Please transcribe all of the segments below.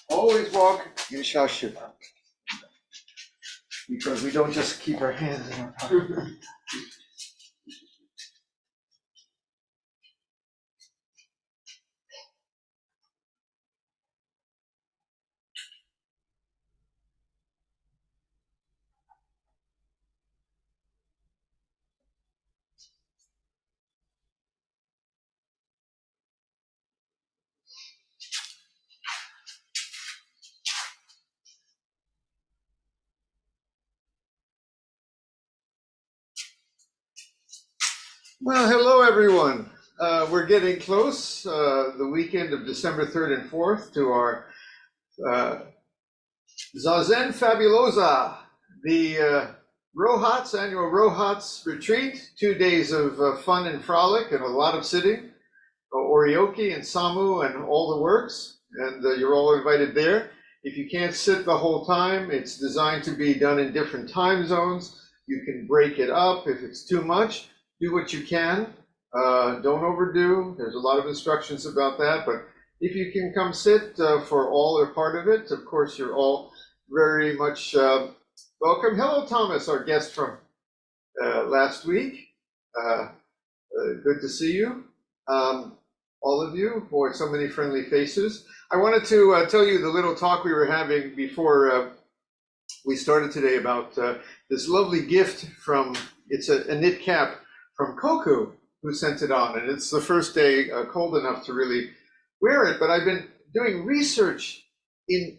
Always walk in Shashu. Because we don't just keep our hands in our pocket. Well, hello everyone. We're getting close, the weekend of December 3rd and 4th, to our Zazen Fabulosa, the Rohats, annual Rohats retreat, 2 days of fun and frolic and a lot of sitting, orioke and samu and all the works, and you're all invited there. If you can't sit the whole time, it's designed to be done in different time zones. You can break it up if it's too much. Do what you can, don't overdo. There's a lot of instructions about that, but if you can come sit for all or part of it, of course, you're all very much welcome. Hello, Thomas, our guest from last week. Good to see you, all of you. Boy, so many friendly faces. I wanted to tell you the little talk we were having before we started today about this lovely gift from, it's a knit cap from Koku, who sent it on, and it's the first day cold enough to really wear it, but I've been doing research in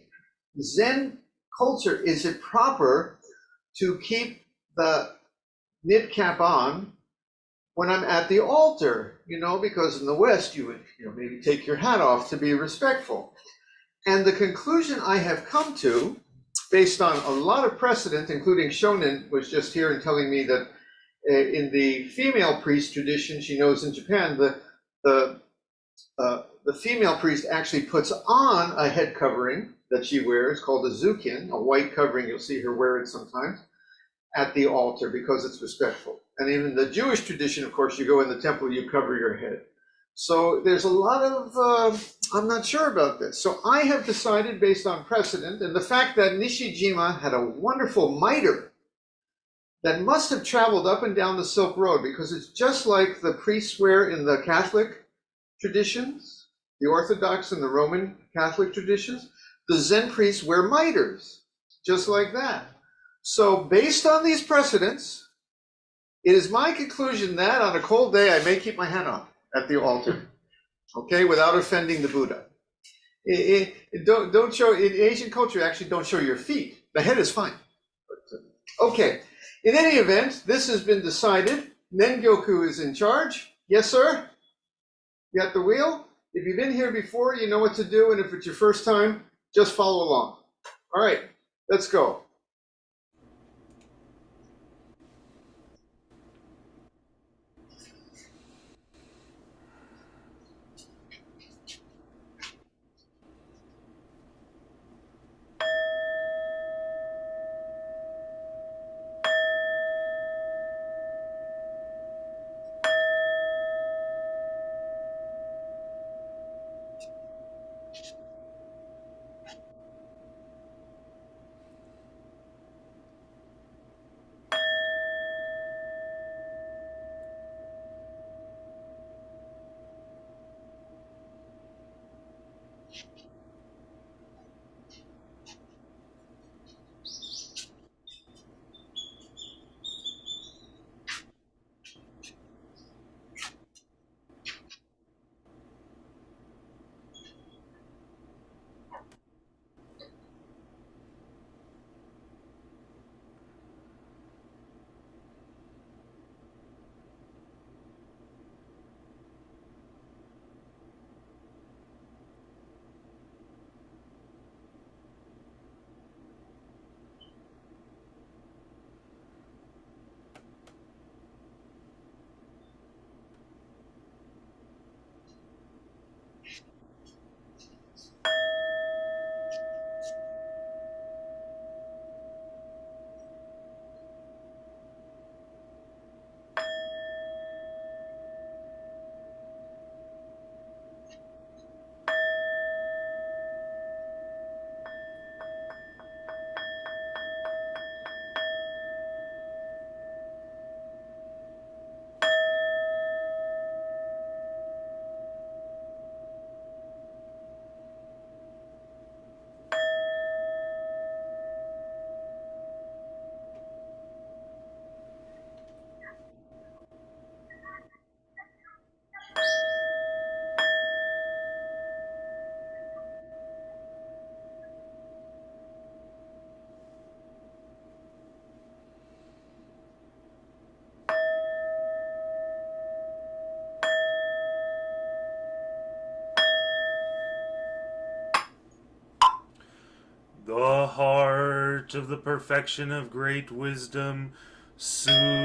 Zen culture. Is it proper to keep the knit cap on when I'm at the altar? You know, because in the West, you would maybe take your hat off to be respectful. And the conclusion I have come to, based on a lot of precedent, including Shonin was just here and telling me that in the female priest tradition, she knows in Japan, the female priest actually puts on a head covering that she wears called a zukin, a white covering. You'll see her wear it sometimes at the altar because it's respectful. And even the Jewish tradition, of course, you go in the temple, you cover your head. So there's a lot of, I'm not sure about this. So I have decided based on precedent and the fact that Nishijima had a wonderful mitre that must have traveled up and down the Silk Road, because it's just like the priests wear in the Catholic traditions, the Orthodox and the Roman Catholic traditions. The Zen priests wear mitres, just like that. So based on these precedents, it is my conclusion that on a cold day, I may keep my hat on at the altar, okay, without offending the Buddha. Don't show, in Asian culture, actually don't show your feet. The head is fine. Okay. In any event, this has been decided. Nengyoku is in charge. Yes, sir? You got the wheel? If you've been here before, you know what to do. And if it's your first time, just follow along. All right, let's go. The heart of the perfection of great wisdom, Sutra.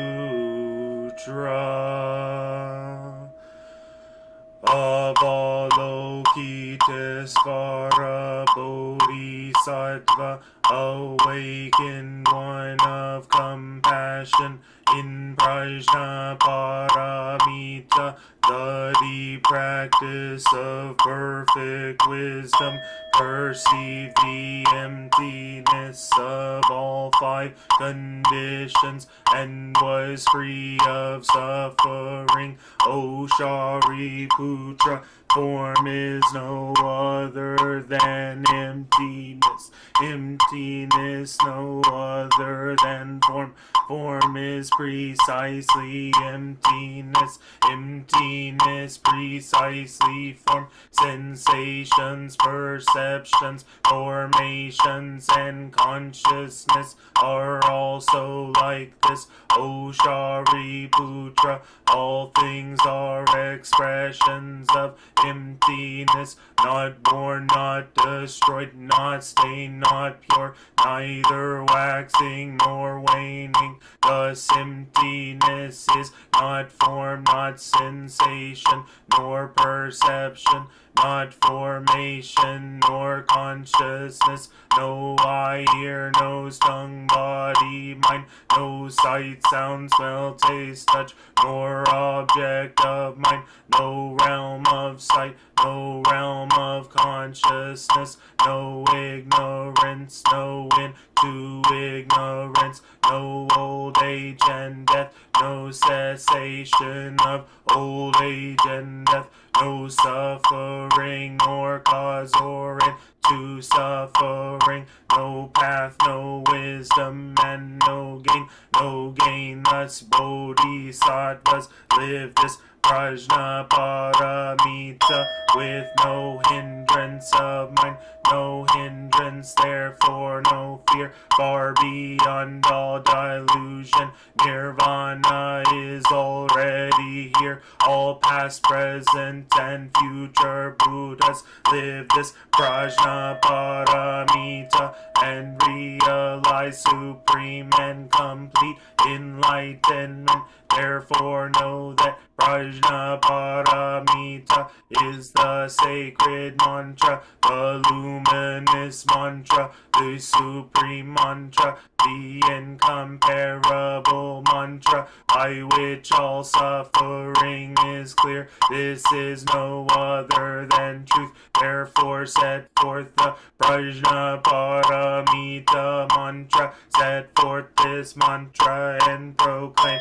Avalokitesvara Bodhisattva, awakened one of compassion, in Prajnaparamita, the deep practice of perfect wisdom, perceived the emptiness of all five conditions, and was free of suffering. O Shariputra, form is no other than emptiness. Emptiness no other than form. Form is precisely emptiness. Emptiness precisely form. Sensations, perceptions, formations, and consciousness are also like this. O Shariputra, all things are expressions of emptiness, not born, not destroyed, not stained, not pure, neither waxing nor waning. Thus emptiness is not form, not sensation, nor perception, not formation, nor consciousness, no eye, ear, nose, tongue, body, mind, no sight, sound, smell, taste, touch, nor object of mind, no realm of sight, no realm of consciousness, no ignorance, no into ignorance, no old age and death, no cessation of old age and death, no suffering or cause or end to suffering, no path, no wisdom, and no gain, no gain. Thus bodhisattvas live this Prajnaparamita with no hindrance of mind, no hindrance, therefore no fear, far beyond all delusion. Nirvana is already here. All past, present, and future Buddhas live this Prajnaparamita and realize supreme and complete enlightenment. Therefore know that Prajnaparamita is the sacred mantra, the luminous mantra, the supreme mantra, the incomparable mantra, by which all suffering is clear. This is no other than truth. Therefore set forth the Prajnaparamita mantra. Set forth this mantra and proclaim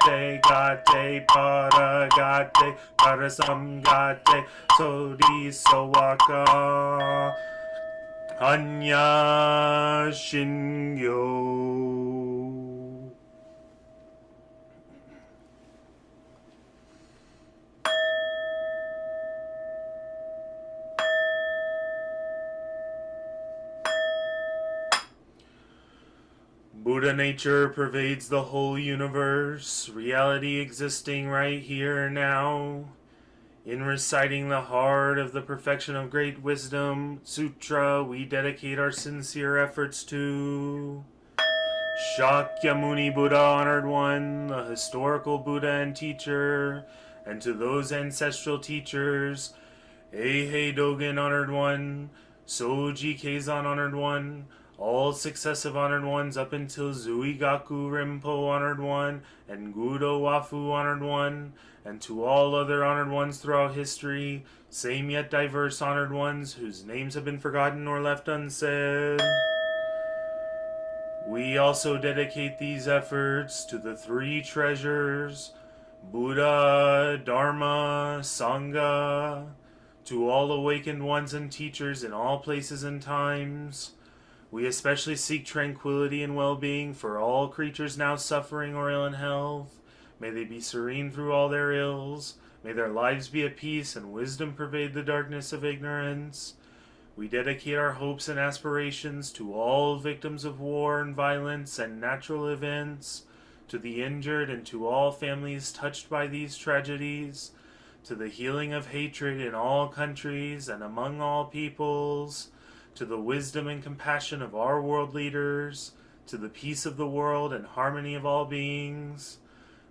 Gate, Gate, Paragate, Parasamgate, Sodisawaka, Anya Shingyo. Buddha nature pervades the whole universe, reality existing right here and now. In reciting the heart of the perfection of great wisdom, Sutra, we dedicate our sincere efforts to Shakyamuni Buddha, Honored One, the historical Buddha and teacher, and to those ancestral teachers, Eihei Dogen, Honored One, Soji Keizan, Honored One, all successive Honored Ones up until Zuigaku Rinpo, Honored One, and Gudo Wafu, Honored One, and to all other Honored Ones throughout history, same yet diverse Honored Ones whose names have been forgotten or left unsaid. We also dedicate these efforts to the three treasures, Buddha, Dharma, Sangha, to all awakened ones and teachers in all places and times. We especially seek tranquility and well-being for all creatures now suffering or ill in health. May they be serene through all their ills. May their lives be at peace and wisdom pervade the darkness of ignorance. We dedicate our hopes and aspirations to all victims of war and violence and natural events, to the injured and to all families touched by these tragedies, to the healing of hatred in all countries and among all peoples, to the wisdom and compassion of our world leaders, to the peace of the world and harmony of all beings.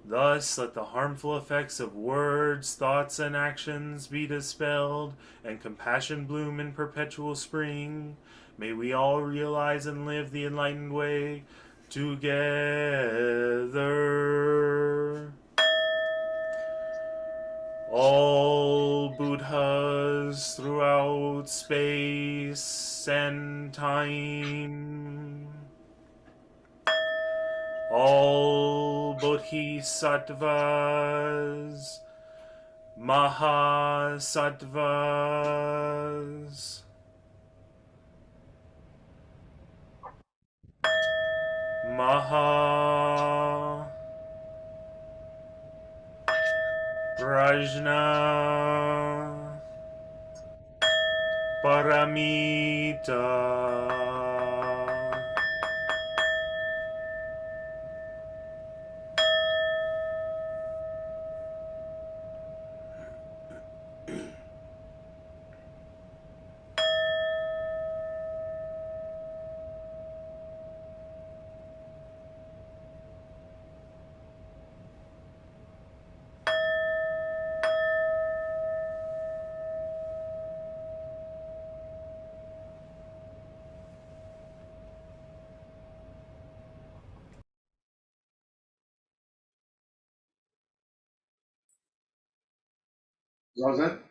Thus, let the harmful effects of words, thoughts, and actions be dispelled, and compassion bloom in perpetual spring. May we all realize and live the enlightened way together. All Buddhas throughout space and time. All Bodhisattvas, Mahasattvas, Maha, Prajna, Paramita. Zazen?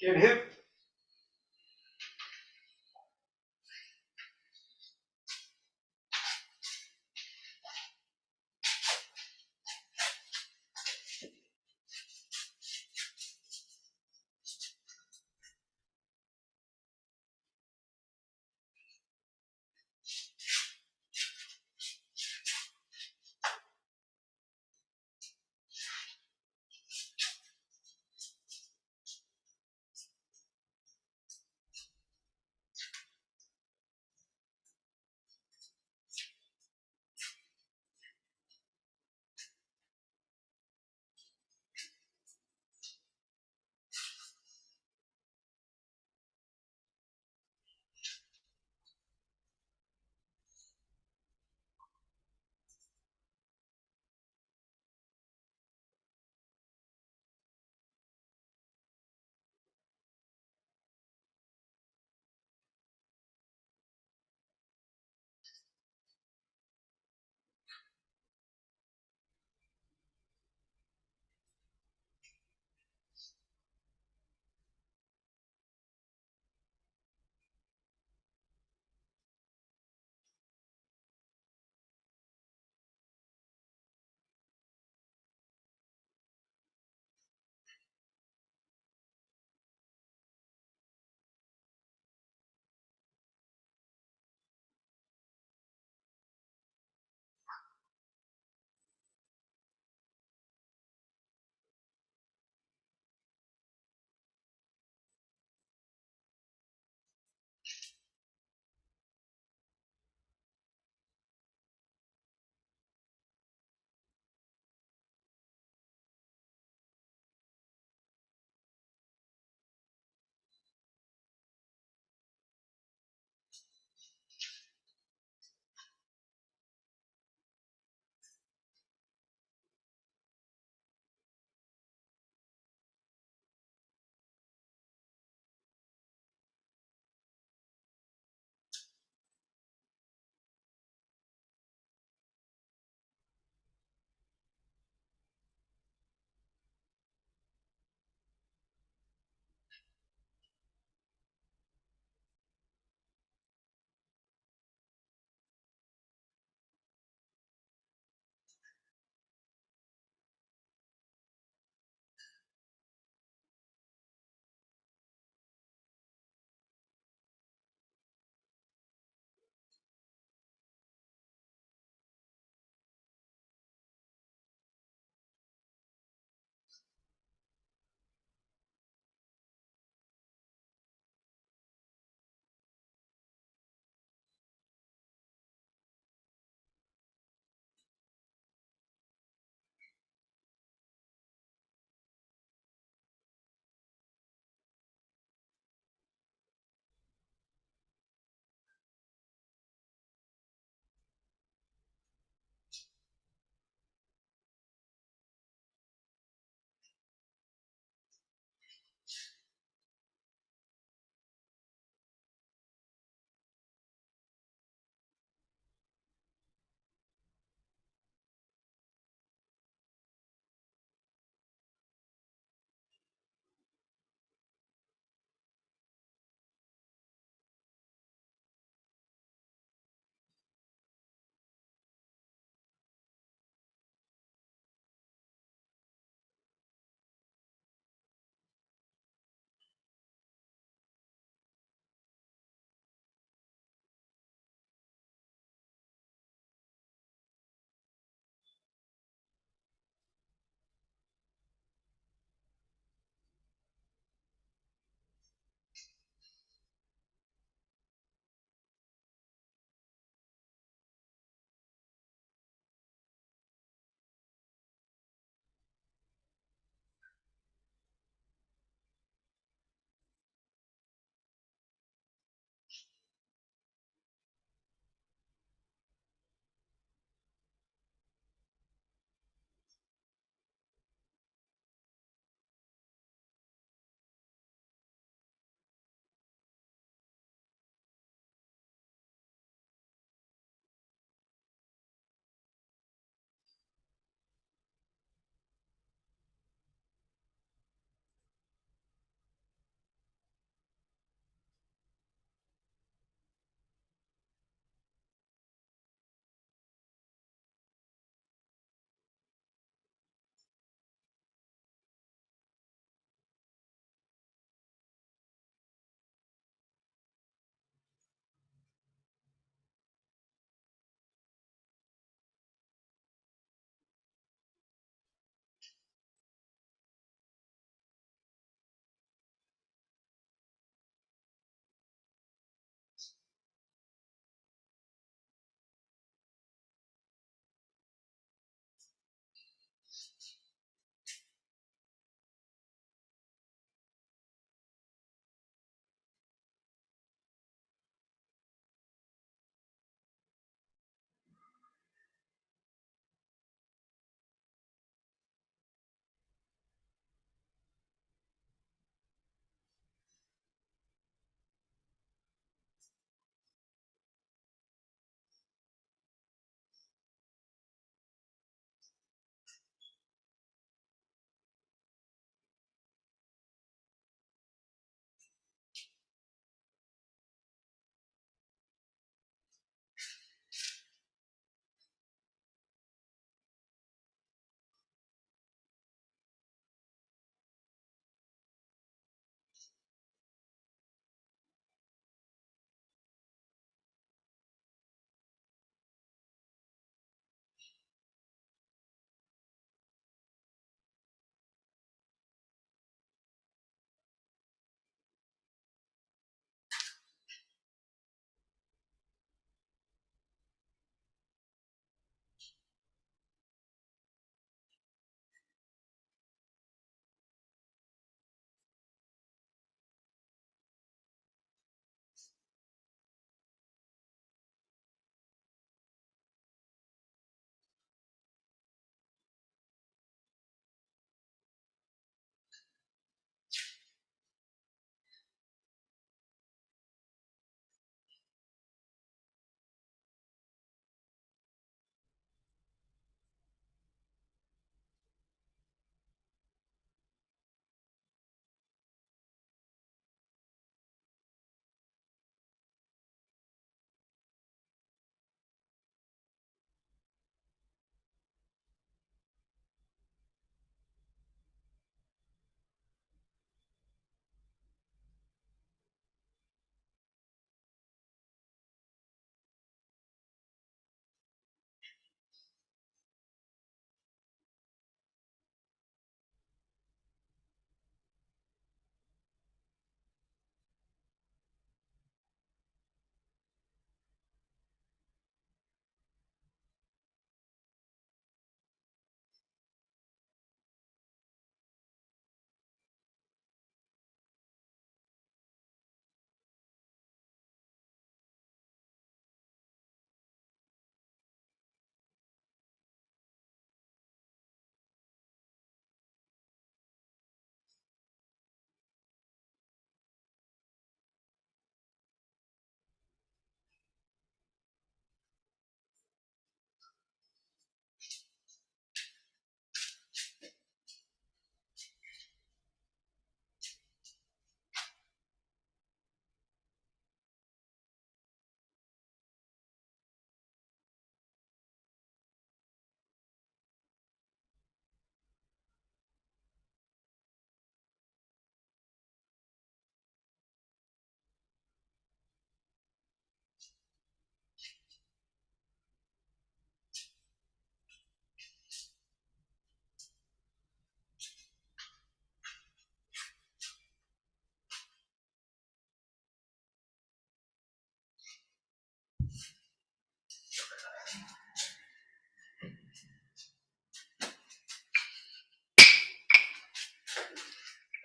KINHIN.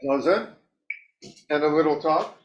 Zazen, and a little talk.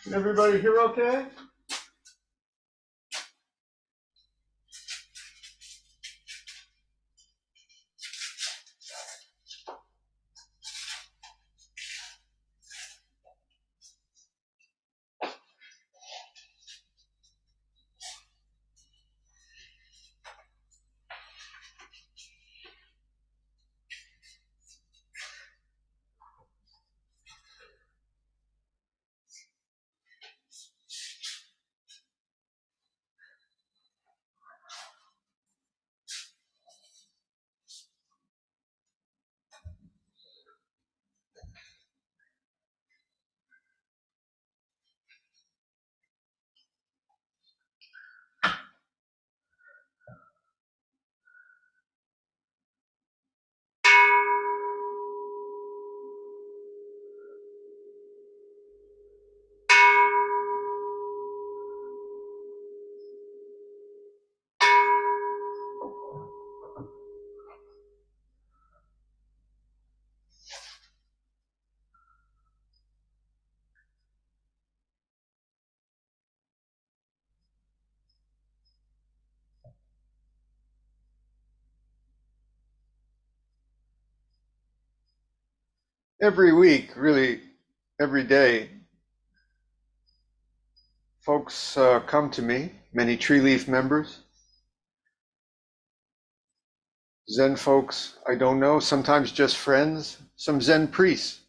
Can everybody hear okay? Every week, really, every day, folks come to me, many Treeleaf members, Zen folks I don't know, sometimes just friends, some Zen priests.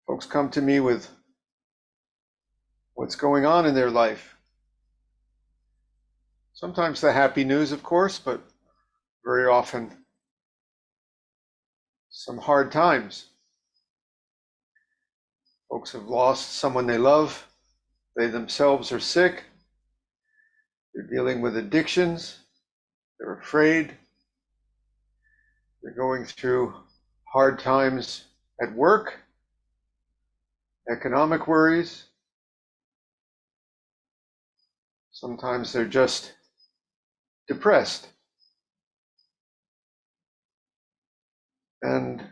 Folks come to me with what's going on in their life. Sometimes the happy news, of course, but very often some hard times. Folks have lost someone they love. They themselves are sick. They're dealing with addictions. They're afraid. They're going through hard times at work, economic worries. Sometimes they're just depressed. And it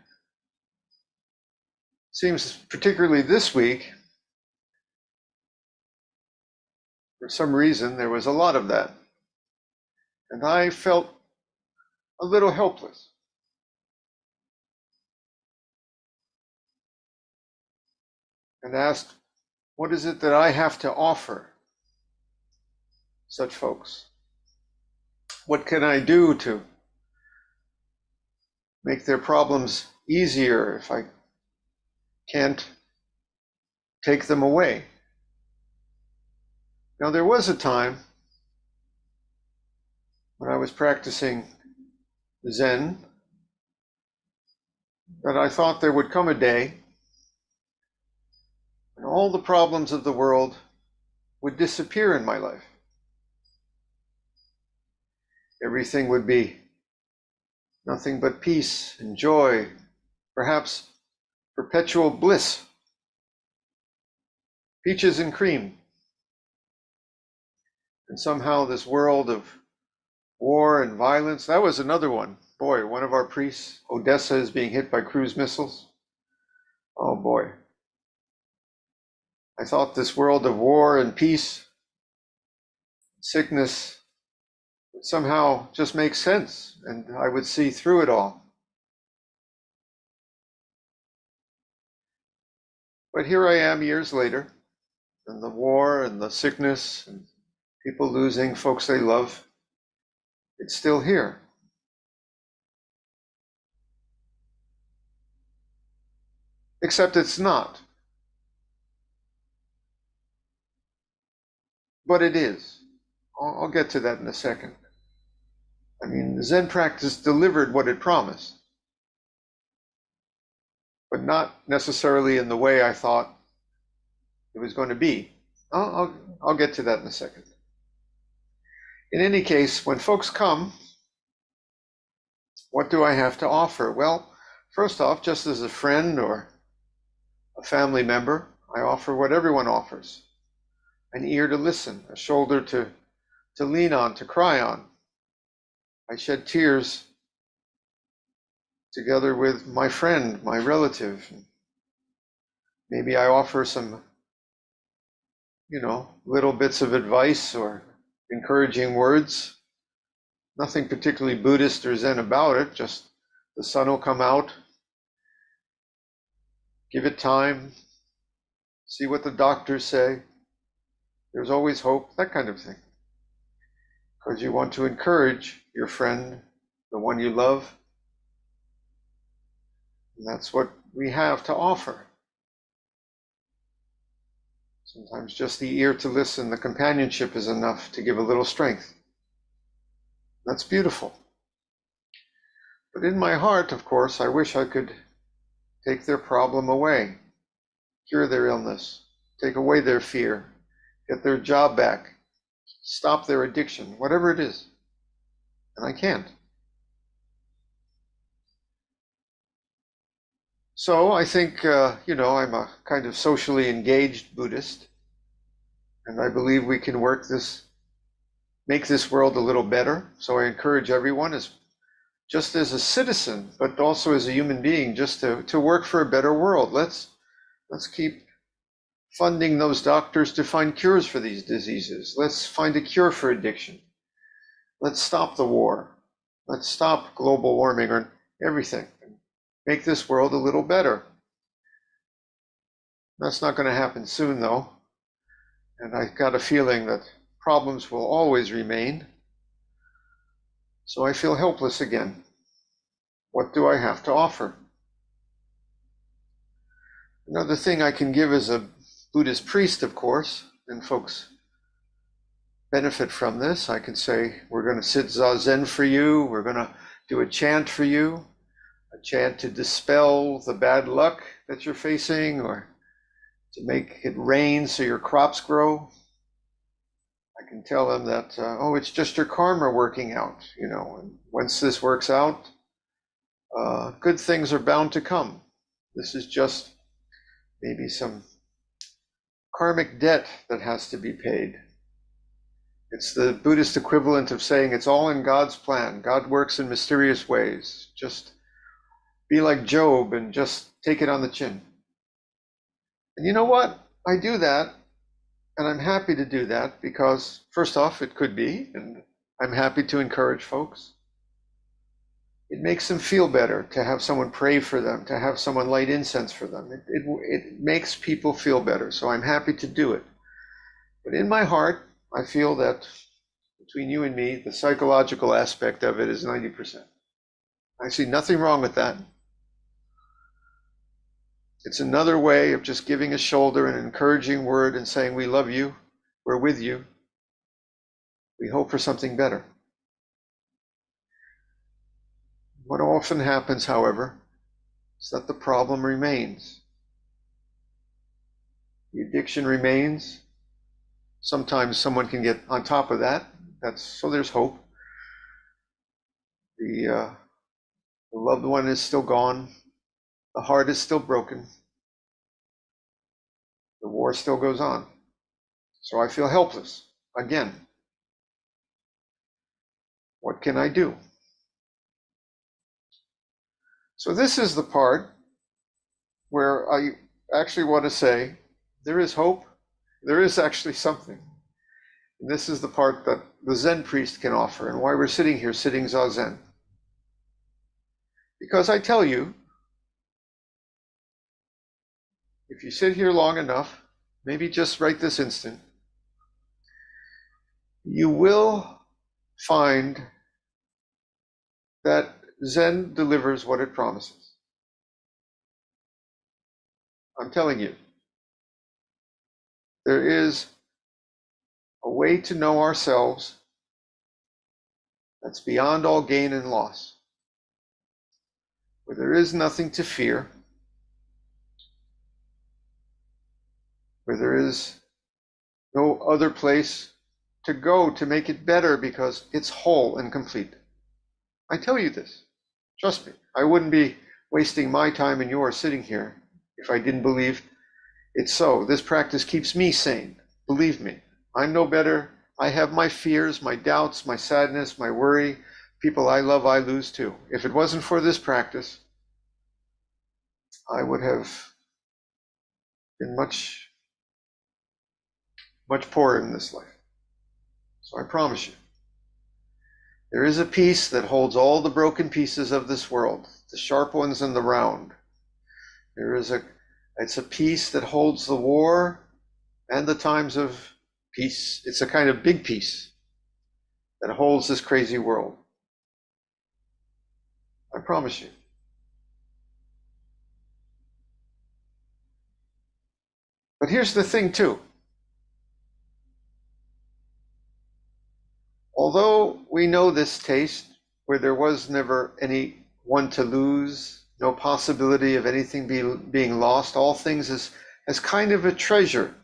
seems particularly this week, for some reason, there was a lot of that. And I felt a little helpless. And asked, what is it that I have to offer such folks? What can I do to make their problems easier if I can't take them away? Now, there was a time when I was practicing Zen that I thought there would come a day when all the problems of the world would disappear in my life. Everything would be nothing but peace and joy, perhaps perpetual bliss, peaches and cream. And somehow this world of war and violence, that was another one. Boy, one of our priests, Odessa, is being hit by cruise missiles. Oh boy. I thought this world of war and peace, sickness, would somehow just make sense and I would see through it all. But here I am years later, and the war and the sickness and people losing folks they love, it's still here. Except it's not. But it is. I'll get to that in a second. I mean, the Zen practice delivered what it promised, but not necessarily in the way I thought it was going to be. I'll get to that in a second. In any case, when folks come, what do I have to offer? Well, first off, just as a friend or a family member, I offer what everyone offers: an ear to listen, a shoulder to lean on, to cry on. I shed tears together with my friend, my relative. Maybe I offer some, little bits of advice or encouraging words. Nothing particularly Buddhist or Zen about it, just the sun will come out, give it time, see what the doctors say. There's always hope, that kind of thing. Because you want to encourage your friend, the one you love. And that's what we have to offer. Sometimes just the ear to listen, the companionship is enough to give a little strength. That's beautiful. But in my heart, of course, I wish I could take their problem away, cure their illness, take away their fear, get their job back, stop their addiction, whatever it is. And I can't. So I think, I'm a kind of socially engaged Buddhist, and I believe we can make this world a little better. So I encourage everyone, just as a citizen, but also as a human being, just to work for a better world. Let's keep funding those doctors to find cures for these diseases. Let's find a cure for addiction. Let's stop the war. Let's stop global warming or everything. Make this world a little better. That's not going to happen soon, though. And I got a feeling that problems will always remain. So I feel helpless again. What do I have to offer? Another thing I can give as a Buddhist priest, of course, and folks benefit from this. I can say, we're going to sit Zazen for you. We're going to do a chant for you. A chant to dispel the bad luck that you're facing, or to make it rain so your crops grow. I can tell them that, it's just your karma working out, and once this works out, good things are bound to come. This is just maybe some karmic debt that has to be paid. It's the Buddhist equivalent of saying it's all in God's plan. God works in mysterious ways. Just be like Job and just take it on the chin. And you know what? I do that, and I'm happy to do that because, first off, it could be, and I'm happy to encourage folks. It makes them feel better to have someone pray for them, to have someone light incense for them. It makes people feel better, so I'm happy to do it. But in my heart, I feel that between you and me, the psychological aspect of it is 90%. I see nothing wrong with that. It's another way of just giving a shoulder, an encouraging word, and saying, we love you, we're with you, we hope for something better. What often happens, however, is that the problem remains. The addiction remains. Sometimes someone can get on top of that. So there's hope. The loved one is still gone. The heart is still broken. The war still goes on. So I feel helpless again. What can I do? So this is the part where I actually want to say there is hope. There is actually something. And this is the part that the Zen priest can offer and why we're sitting here, sitting Zazen. Because I tell you, if you sit here long enough, maybe just right this instant, you will find that Zen delivers what it promises. I'm telling you, there is a way to know ourselves that's beyond all gain and loss, where there is nothing to fear, where there is no other place to go to make it better because it's whole and complete. I tell you this, trust me, I wouldn't be wasting my time and yours sitting here if I didn't believe it's so. This practice keeps me sane, believe me. I'm no better. I have my fears, my doubts, my sadness, my worry. People I love, I lose too. If it wasn't for this practice, I would have been much, much poorer in this life. So I promise you, there is a peace that holds all the broken pieces of this world, the sharp ones and the round. It's a peace that holds the war and the times of peace. It's a kind of big peace that holds this crazy world. I promise you. But here's the thing too. Although we know this taste, where there was never any one to lose, no possibility of anything being lost, all things as kind of a treasure,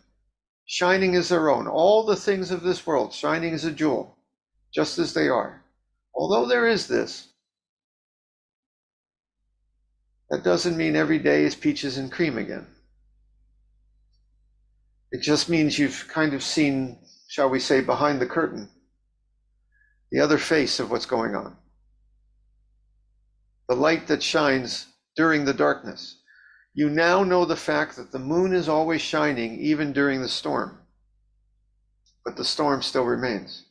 shining as their own, all the things of this world, shining as a jewel, just as they are. Although there is this, that doesn't mean every day is peaches and cream again. It just means you've kind of seen, shall we say, behind the curtain, the other face of what's going on. The light that shines during the darkness. You now know the fact that the moon is always shining even during the storm, but the storm still remains.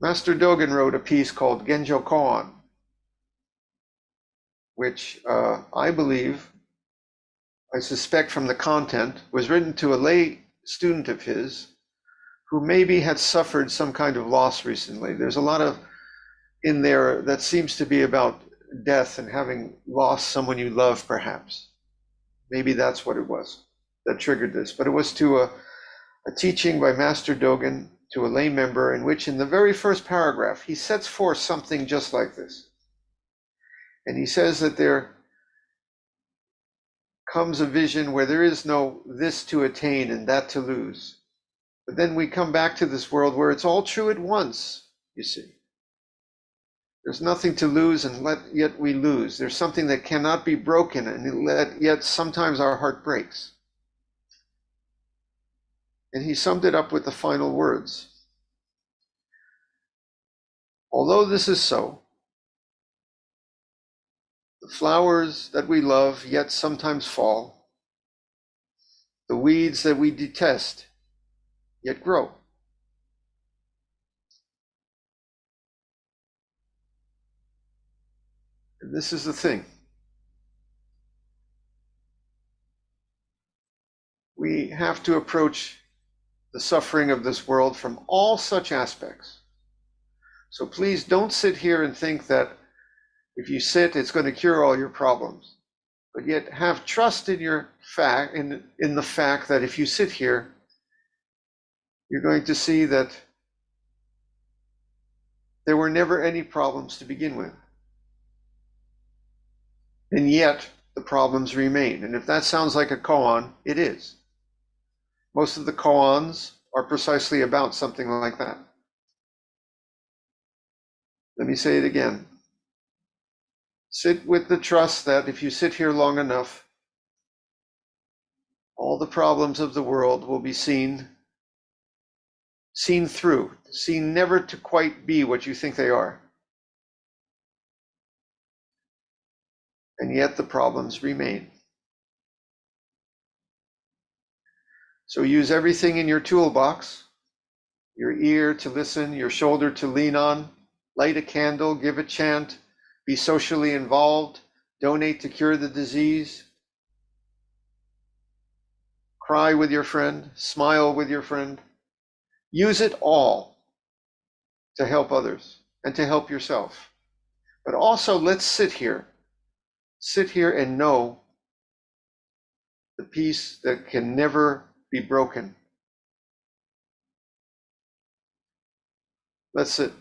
Master Dogen wrote a piece called Genjo Koan, which I believe, I suspect from the content, was written to a lay student of his who maybe had suffered some kind of loss recently. There's a lot of in there that seems to be about death and having lost someone you love, perhaps. Maybe that's what it was that triggered this. But it was to a teaching by Master Dogen to a lay member, in which in the very first paragraph, he sets forth something just like this. And he says that there comes a vision where there is no this to attain and that to lose. But then we come back to this world where it's all true at once, you see. There's nothing to lose, and yet we lose. There's something that cannot be broken, and yet sometimes our heart breaks. And he summed it up with the final words. Although this is so, the flowers that we love yet sometimes fall, the weeds that we detest yet grow. And this is the thing. We have to approach the suffering of this world from all such aspects. So please don't sit here and think that if you sit, it's going to cure all your problems. But yet have trust in your fact, in the fact that if you sit here, you're going to see that there were never any problems to begin with. And yet the problems remain. And if that sounds like a koan, it is. Most of the koans are precisely about something like that. Let me say it again. Sit with the trust that if you sit here long enough, all the problems of the world will be seen through, seen never to quite be what you think they are. And yet the problems remain. So use everything in your toolbox, your ear to listen, your shoulder to lean on, light a candle, give a chant, be socially involved, donate to cure the disease, cry with your friend, smile with your friend. Use it all to help others and to help yourself. But also let's sit here and know the peace that can never be broken. Let's sit.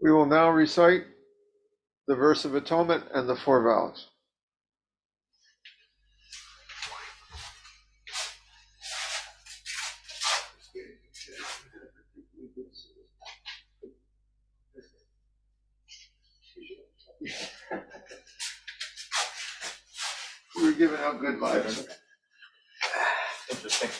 We will now recite the verse of atonement and the 4 vows. We're giving out good vibes. Interesting.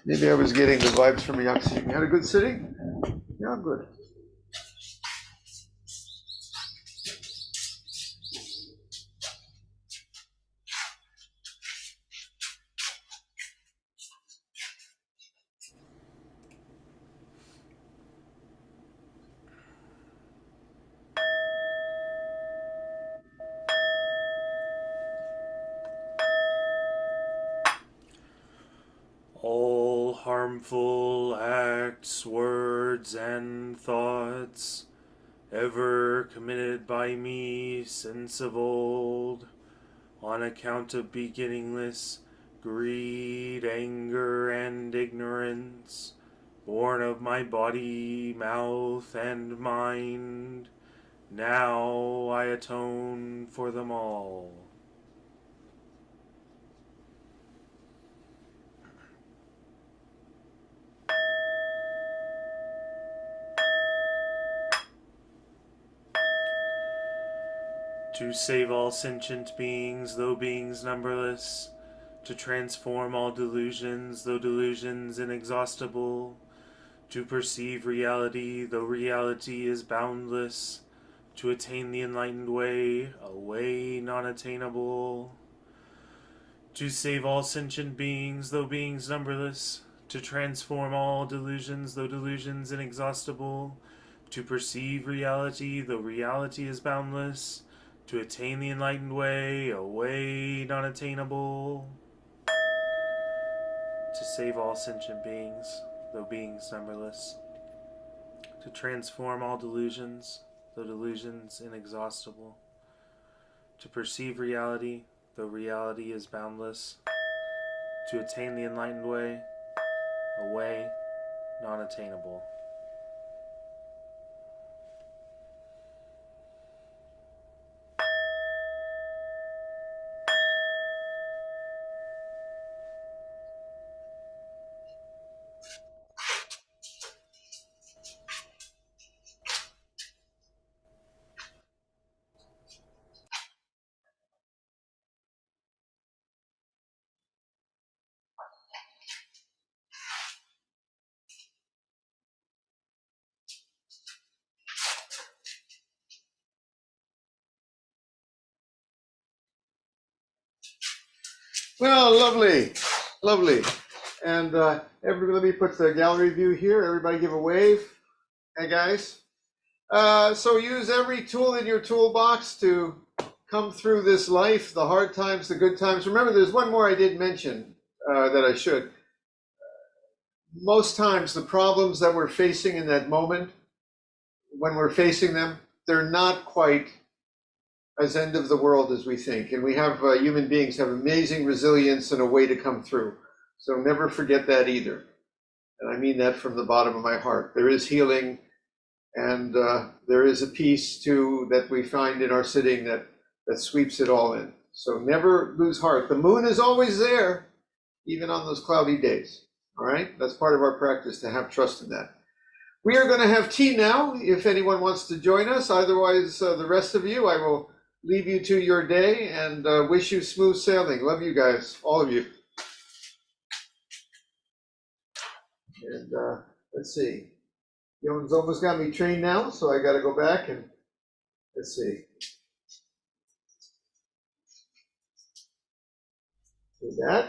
Maybe I was getting the vibes from Yaxi. You had a good sitting? Yeah, good. All harmful acts, words, and thoughts ever committed by me since of old, on account of beginningless greed, anger, and ignorance, born of my body, mouth, and mind, now I atone for them all. To save all sentient beings, though beings numberless, to transform all delusions, though delusions inexhaustible, to perceive reality, though reality is boundless, to attain the enlightened way, a way non-attainable, to save all sentient beings, though beings numberless, to transform all delusions, though delusions inexhaustible, to perceive reality, though reality is boundless, to attain the enlightened way, a way not attainable, to save all sentient beings, though beings numberless, to transform all delusions, though delusions inexhaustible, to perceive reality, though reality is boundless, to attain the enlightened way, a way not attainable. Well, lovely, lovely. And everybody, let me put the gallery view here. Everybody give a wave. Hey, guys. So use every tool in your toolbox to come through this life, the hard times, the good times. Remember, there's one more I did mention that I should. Most times, the problems that we're facing in that moment, when we're facing them, they're not quite as end of the world as we think. And we have, human beings have amazing resilience and a way to come through. So never forget that either. And I mean that from the bottom of my heart. There is healing, and there is a peace too that we find in our sitting that sweeps it all in. So never lose heart. The moon is always there, even on those cloudy days. All right, that's part of our practice, to have trust in that. We are going to have tea now, if anyone wants to join us. Otherwise, the rest of you, I will leave you to your day and wish you smooth sailing. Love you guys, all of you. And let's see. Yone's almost got me trained now, so I got to go back and let's see. Do that.